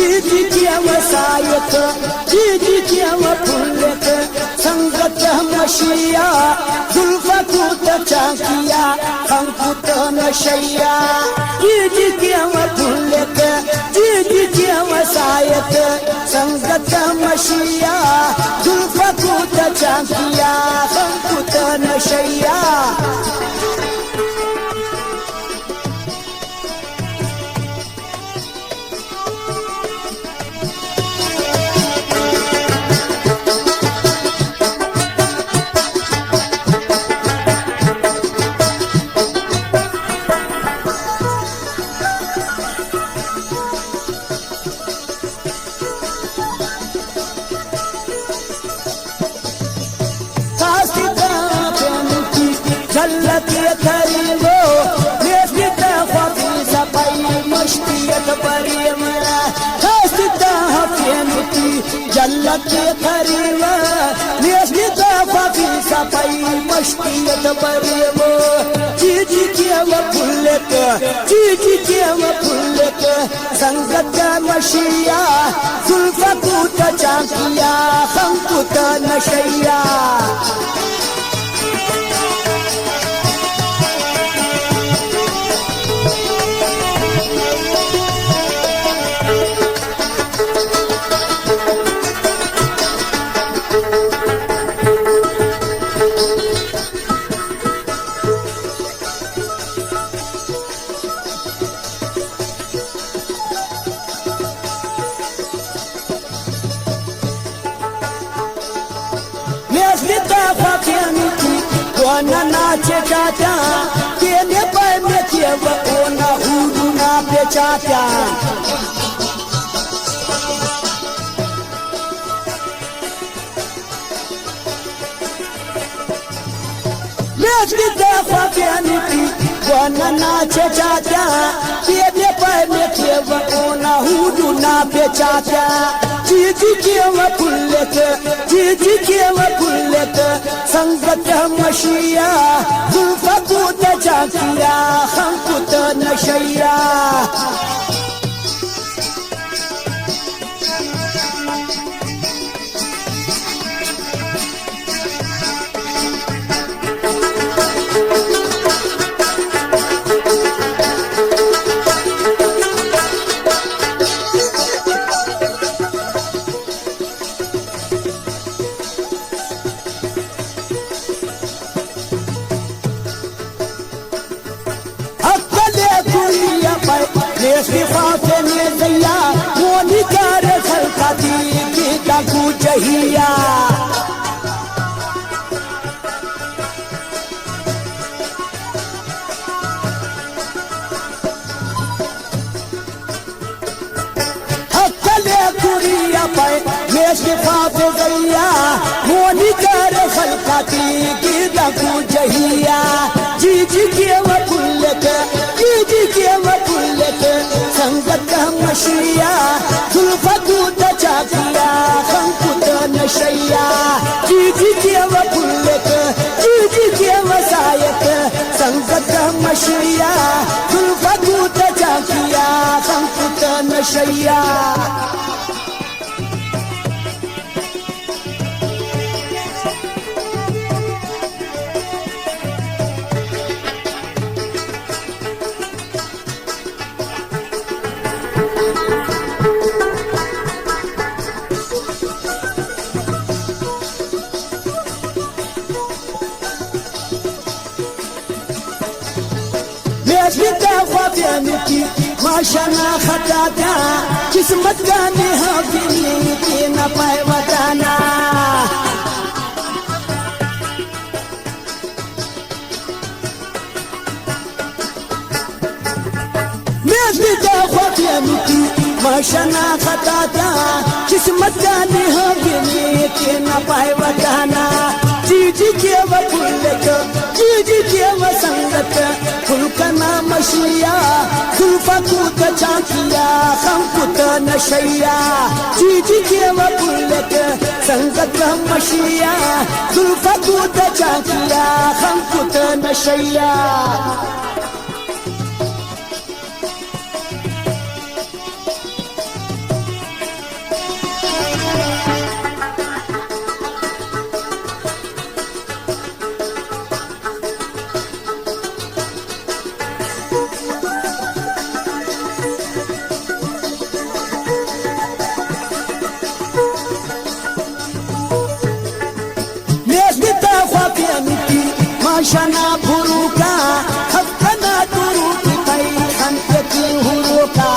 जी वसायत जी फुल्लत संगत मशिया जुल्फा कूत चाकिया अंकुत नशैया जी फुल्लत जी वसायत संगत मशिया जुल्फा कूत चाकिया अंकुत नशैया झलके खरीबो नेस्ता ख्वाबी सपाई मश्कियत परीम हस्ता हफेनुती झलके खरीबो नेस्ता ख्वाबी सपाई मश्कियत परीमो जी फुल्लत जी फुल्लत संगत messiah जुल्फा कूत Chakia अंकुत नशैया wana nache chacha kene pai me chewa ona hudu na pe chacha mesli da fabianiti wana nache chacha kene pai me chewa ona hudu na pe chacha जी फुल्लत जी फुल्लत संगत messiah जुल्फा कूत Chakia अंकुत नशैया सिफाते में दैया मोनी कर खलकाती की डाकू चाहिया हकले कुरिया पे में सिफाते दैया मोनी कर खलकाती की डाकू चाहिया जी फुल्लत जी फुल्लत संगत मशिया जुल्फा कूत चाकिया अंकुत नशैया जी फुल्लत जी वसायत संगत मशिया जुल्फा कूत चाकिया अंकुत नशैया माशाना खटाता किस्मत का निहाबिनी के न पाए बताना माशाना खटाता किस्मत का निहाबिनी के न पाए बताना जी फुल्लत जी वसंगत फुलकना मशिया जुल्फा कूत चाकिया अंकुत नशैया जी फुल्लत संगत messiah जुल्फा कूत Chakia अंकुत नशैया mashana buruka hakkana turuki kai khantaki huruka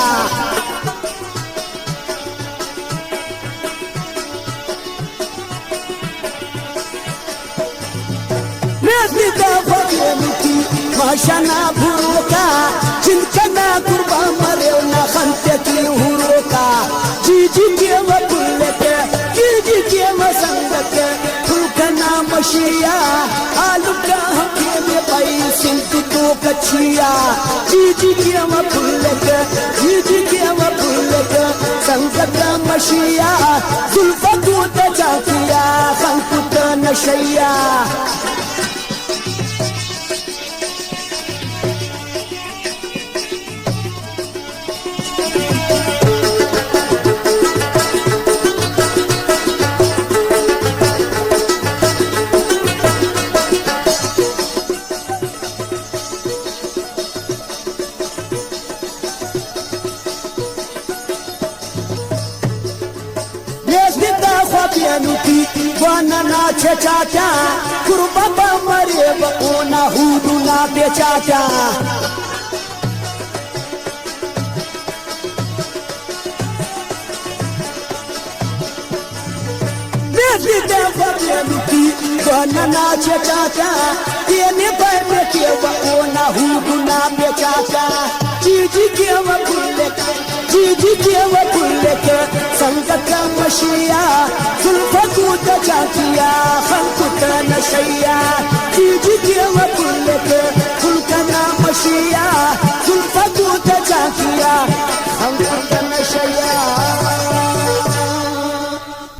Nefida fagenuki mashana buruka jinkana kurba marewna khantaki huruka jiji kewa kulleke jiji kewa sangake fulkana mashiya aluka hake me pai sintu to kachiya jiji kewa kulleke jiji kewa kulleke sangaka mashiya zulfatu ta jafiya khankuta nashaya Nuki wana na chachata kurbaba mareba ona hudu na bechata Nefida fagenuki wana na chachata tiene paime kewa ona hudu na bechata jiji kewa kulleka jiji kewa kulleka sangaka mashiya zulfatu ta jafiya khankuta nashaya